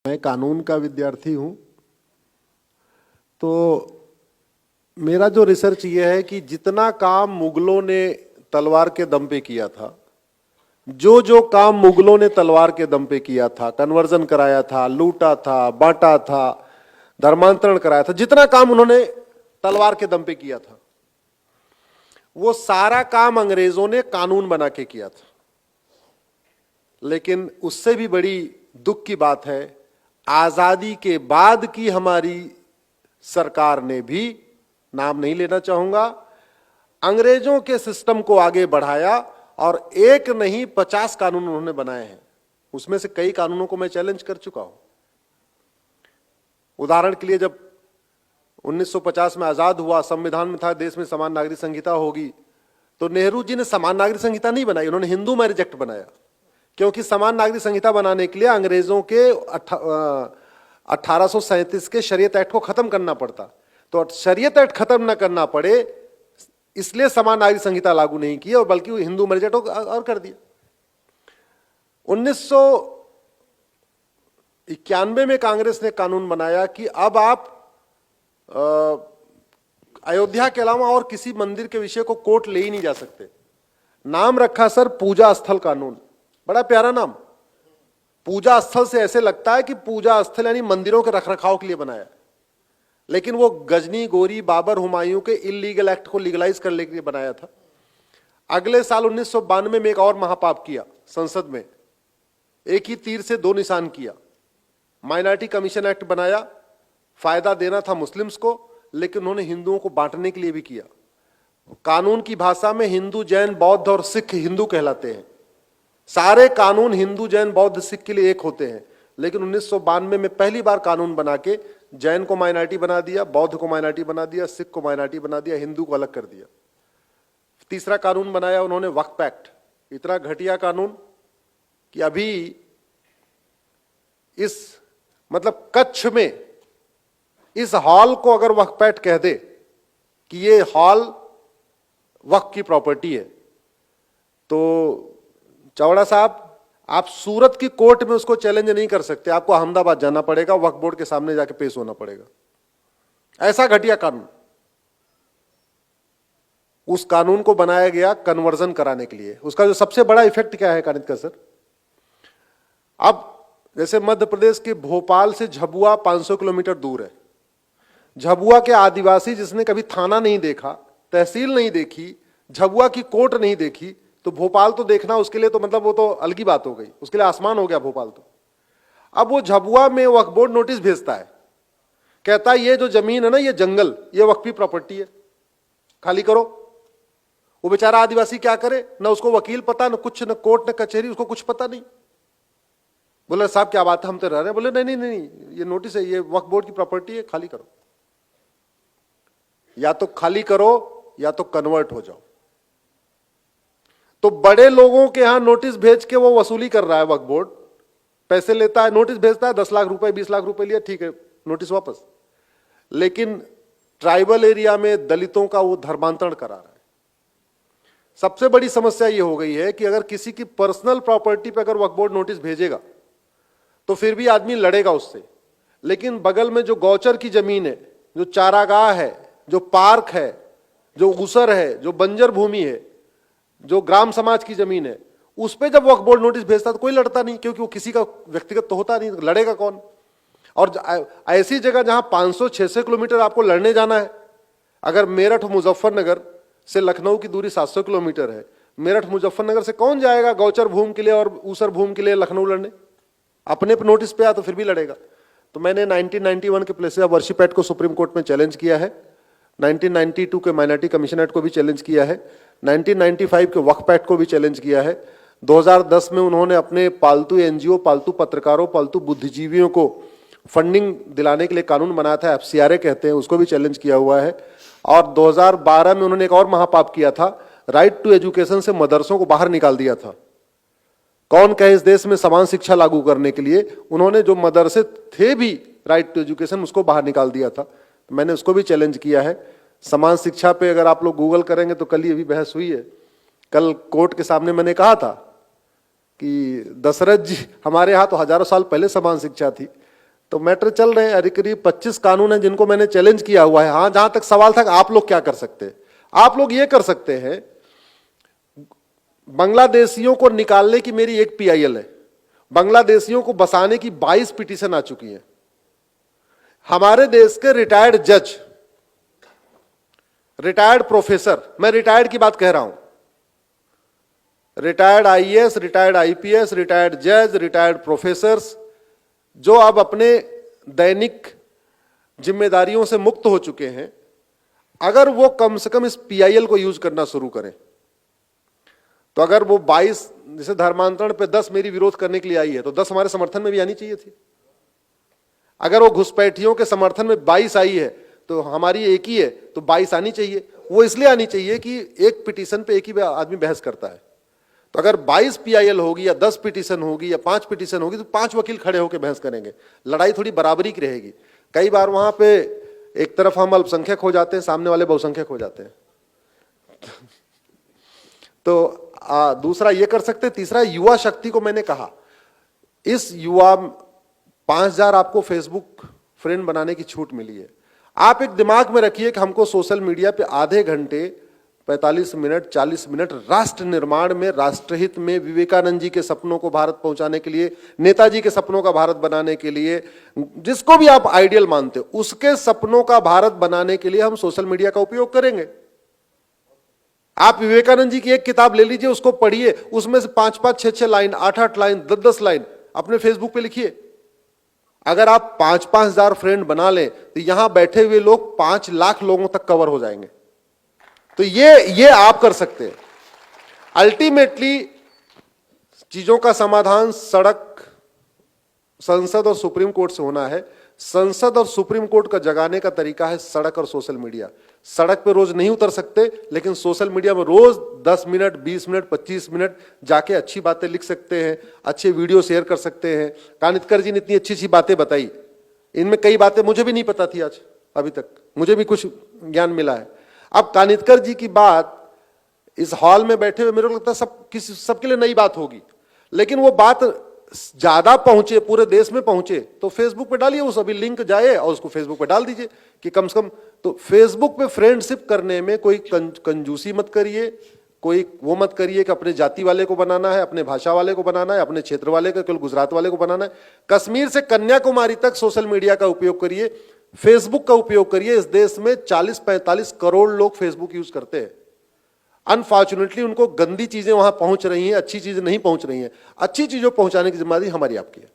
मैं कानून का विद्यार्थी हूँ। तो मेरा जो रिसर्च ये है कि जितना काम मुगलों ने तलवार के दम पे किया था, जो जो काम मुगलों ने तलवार के दम पे किया था, कन्वर्जन कराया था, लूटा था, बांटा था, धर्मांतरण कराया था, जितना काम उन्होंने तलवार के दम पे किया था, वो सारा काम अंग्रेजों ने कानून बना के किया था। लेकिन उससे भी बड़ी दुख की बात है, आजादी के बाद की हमारी सरकार ने भी, नाम नहीं लेना चाहूंगा, अंग्रेजों के सिस्टम को आगे बढ़ाया और एक नहीं 50 कानून उन्होंने बनाए हैं। उसमें से कई कानूनों को मैं चैलेंज कर चुका हूं। उदाहरण के लिए, जब 1950 में आजाद हुआ, संविधान में था देश में समान नागरिक संहिता होगी, तो नेहरू जी ने समान नागरिक संहिता नहीं बनाई, उन्होंने हिंदू मैरिज एक्ट बनाया। क्योंकि समान नागरिक संहिता बनाने के लिए अंग्रेजों के 1837 के शरीयत एक्ट को खत्म करना पड़ता, तो शरीयत एक्ट खत्म न करना पड़े इसलिए समान नागरिक संहिता लागू नहीं की, और बल्कि हिंदू मैरिज एक्ट और कर दिया। 1991 में कांग्रेस ने कानून बनाया कि अब आप अयोध्या के अलावा और किसी मंदिर के विषय को कोर्ट ले ही नहीं जा सकते। नाम रखा सर पूजा स्थल कानून, बड़ा प्यारा नाम। पूजा स्थल से ऐसे लगता है कि पूजा स्थल यानी मंदिरों के रखरखाव के लिए बनाया, लेकिन वो गजनी, गोरी, बाबर, हुमायूं के इलीगल एक्ट को लीगलाइज करने के लिए बनाया था। अगले साल 1992 में एक और महापाप किया संसद में, एक ही तीर से दो निशान किया। माइनॉरिटी कमीशन एक्ट बनाया, फायदा देना था मुस्लिम्स को, लेकिन उन्होंने हिंदुओं को बांटने के लिए भी किया। कानून की भाषा में हिंदू, जैन, बौद्ध और सिख हिंदू कहलाते हैं। सारे कानून हिंदू, जैन, बौद्ध, सिख के लिए एक होते हैं, लेकिन 1992 में पहली बार कानून बना के जैन को माइनॉरिटी बना दिया, बौद्ध को माइनॉरिटी बना दिया, सिख को माइनॉरिटी बना दिया, हिंदू को अलग कर दिया। तीसरा कानून बनाया उन्होंने वक्फ एक्ट, इतना घटिया कानून कि अभी इस मतलब कच्छ में इस हॉल को अगर वक्फ एक्ट कह दे कि ये हॉल वक्फ की प्रॉपर्टी है, तो चावड़ा साहब, आप सूरत की कोर्ट में उसको चैलेंज नहीं कर सकते, आपको अहमदाबाद जाना पड़ेगा, वक्फ बोर्ड के सामने जाके पेश होना पड़ेगा। ऐसा घटिया कानून। उस कानून को बनाया गया कन्वर्जन कराने के लिए। उसका जो सबसे बड़ा इफेक्ट क्या है कानितकर सर, अब जैसे मध्य प्रदेश के भोपाल से झबुआ 500 किलोमीटर दूर है। झबुआ के आदिवासी जिसने कभी थाना नहीं देखा, तहसील नहीं देखी, झबुआ की कोर्ट नहीं देखी, तो भोपाल तो देखना उसके लिए तो मतलब वो तो अलग ही बात हो गई, उसके लिए आसमान हो गया भोपाल तो। अब वो झबुआ में वक्फ बोर्ड नोटिस भेजता है, कहता है ये जो जमीन है ना, ये जंगल, ये वक्फी प्रॉपर्टी है, खाली करो। वो बेचारा आदिवासी क्या करे, ना उसको वकील पता, ना कुछ, ना कोर्ट, ना कचहरी, उसको कुछ पता नहीं। बोले साहब क्या बात है, हम तो रह रहे हैं। बोले नहीं नहीं नहीं, ये नोटिस है, ये वक्फ बोर्ड की प्रॉपर्टी है, खाली करो। या तो खाली करो या तो कन्वर्ट हो जाओ। तो बड़े लोगों के यहां नोटिस भेज के वो वसूली कर रहा है वक्फ बोर्ड, पैसे लेता है, नोटिस भेजता है, 10 लाख रुपए, 20 लाख रुपए लिया, ठीक है, नोटिस वापस। लेकिन ट्राइबल एरिया में दलितों का वो धर्मांतरण करा रहा है। सबसे बड़ी समस्या ये हो गई है कि अगर किसी की पर्सनल प्रॉपर्टी पे अगर वक्फ बोर्ड नोटिस भेजेगा तो फिर भी आदमी लड़ेगा उससे, लेकिन बगल में जो गौचर की जमीन है, जो चारागाह है, जो पार्क है, जो ऊसर है, जो बंजर भूमि है, जो ग्राम समाज की जमीन है, उस पे जब वक्फ बोर्ड नोटिस भेजता तो कोई लड़ता नहीं, क्योंकि वो किसी का व्यक्तिगत तो होता नहीं, लड़ेगा कौन। और ऐसी जगह जहां 500-600 किलोमीटर आपको लड़ने जाना है, अगर मेरठ मुजफ्फरनगर से लखनऊ की दूरी 700 किलोमीटर है, मेरठ मुजफ्फरनगर से कौन जाएगा गौचर भूमि के लिए और ऊसर भूमि के लिए लखनऊ लड़ने। अपने पर नोटिस पे आया तो फिर भी लड़ेगा। तो मैंने 1991 के प्लेसेस ऑफ वर्शिप एक्ट को सुप्रीम कोर्ट में चैलेंज किया है, 1992 के माइनॉरिटी कमीशन एक्ट को भी चैलेंज किया है, 1995 के वक्फ एक्ट को भी चैलेंज किया है। 2010 में उन्होंने अपने पालतू एनजीओ, पालतू पत्रकारों, पालतू बुद्धिजीवियों को फंडिंग दिलाने के लिए कानून बनाया था, FCRA कहते हैं, उसको भी चैलेंज किया हुआ है। और 2012 में उन्होंने एक और महापाप किया था, राइट टू एजुकेशन से मदरसों को बाहर निकाल दिया था। कौन कहे इस देश में समान शिक्षा लागू करने के लिए उन्होंने जो मदरसे थे भी राइट टू एजुकेशन, उसको बाहर निकाल दिया था। मैंने उसको भी चैलेंज किया है। समान शिक्षा पे अगर आप लोग गूगल करेंगे तो कल ही अभी बहस हुई है। कल कोर्ट के सामने मैंने कहा था कि दशरथ जी, हमारे यहाँ तो हजारों साल पहले समान शिक्षा थी, तो मैटर चल रहे हैं, करीब 25 कानून हैं जिनको मैंने चैलेंज किया हुआ है। हां, जहां तक सवाल था आप लोग क्या कर सकते हैं, आप लोग ये कर सकते हैं, बांग्लादेशियों को निकालने की मेरी एक पीआईएल है, बांग्लादेशियों को बसाने की 22 पिटीशन आ चुकी है। हमारे देश के रिटायर्ड जज, रिटायर्ड प्रोफेसर, मैं रिटायर्ड की बात कह रहा हूं, retired IAS, retired IPS, retired जज, रिटायर्ड प्रोफेसर्स, जो अब अपने दैनिक जिम्मेदारियों से मुक्त हो चुके हैं, अगर वो कम से कम इस पीआईएल को यूज करना शुरू करें, तो अगर वो 22, जैसे धर्मांतरण पे 10 मेरी विरोध करने के लिए आई है, तो 10 हमारे समर्थन में भी आनी चाहिए थी। अगर वो घुसपैठियों के समर्थन में 22 आई है, तो हमारी एक ही है, तो 22 आनी चाहिए। वो इसलिए आनी चाहिए कि एक पिटीशन पे एक ही आदमी बहस करता है। तो अगर 22 पीआईएल होगी या 10 पिटीशन होगी या 5 पिटीशन होगी, तो 5 वकील खड़े होकर बहस करेंगे, लड़ाई थोड़ी बराबरी की रहेगी। कई बार वहां पे एक तरफ हम अल्पसंख्यक हो जाते हैं, सामने वाले बहुसंख्यक हो जाते हैं। तो दूसरा ये कर सकते हैं। तीसरा, युवा शक्ति को मैंने कहा, इस युवा 5000 आपको फेसबुक फ्रेंड बनाने की छूट मिली है। आप एक दिमाग में रखिए कि हमको सोशल मीडिया पे आधे घंटे, 45 मिनट, 40 मिनट राष्ट्र निर्माण में, राष्ट्रहित में, विवेकानंद जी के सपनों को भारत पहुंचाने के लिए, नेताजी के सपनों का भारत बनाने के लिए, जिसको भी आप आइडियल मानते हो, उसके सपनों का भारत बनाने के लिए हम सोशल मीडिया का उपयोग करेंगे। आप विवेकानंद जी की एक किताब ले लीजिए, उसको पढ़िए, उसमें से 5-5, 6-6 लाइन, 8-8 लाइन, 10-10 लाइन अपने फेसबुक पे लिखिए। अगर आप 5-5 हजार फ्रेंड बना लें, तो यहां बैठे हुए लोग 5 लाख लोगों तक कवर हो जाएंगे। तो ये आप कर सकते हैं। अल्टीमेटली चीजों का समाधान सड़क, संसद और सुप्रीम कोर्ट से होना है। संसद और सुप्रीम कोर्ट का जगाने का तरीका है सड़क और सोशल मीडिया। सड़क पे रोज नहीं उतर सकते, लेकिन सोशल मीडिया में रोज 10 मिनट, 20 मिनट, 25 मिनट जाके अच्छी बातें लिख सकते हैं, अच्छे वीडियो शेयर कर सकते हैं। कानितकर जी ने इतनी अच्छी अच्छी बातें बताई, इनमें कई बातें मुझे भी नहीं पता थी, आज अभी तक मुझे भी कुछ ज्ञान मिला है। अब कानितकर जी की बात इस हॉल में बैठे हुए मेरे को लगता है सबके लिए नई बात होगी, लेकिन वो बात ज्यादा पहुंचे, पूरे देश में पहुंचे, तो फेसबुक पे डालिए, उस अभी लिंक जाए और उसको फेसबुक पे डाल दीजिए कि कम से कम। तो फेसबुक पे फ्रेंडशिप करने में कोई कंजूसी मत करिए, कोई वो मत करिए कि अपने जाति वाले को बनाना है, अपने भाषा वाले को बनाना है, अपने क्षेत्र वाले को, केवल गुजरात वाले को बनाना है। कश्मीर से कन्याकुमारी तक सोशल मीडिया का उपयोग करिए, फेसबुक का उपयोग करिए। इस देश में 40-45 करोड़ लोग फेसबुक यूज करते हैं। अनफॉर्चुनेटली उनको गंदी चीजें वहां पहुंच रही हैं, अच्छी चीजें नहीं पहुंच रही हैं। अच्छी चीजों पहुंचाने की जिम्मेदारी हमारी, आपकी है।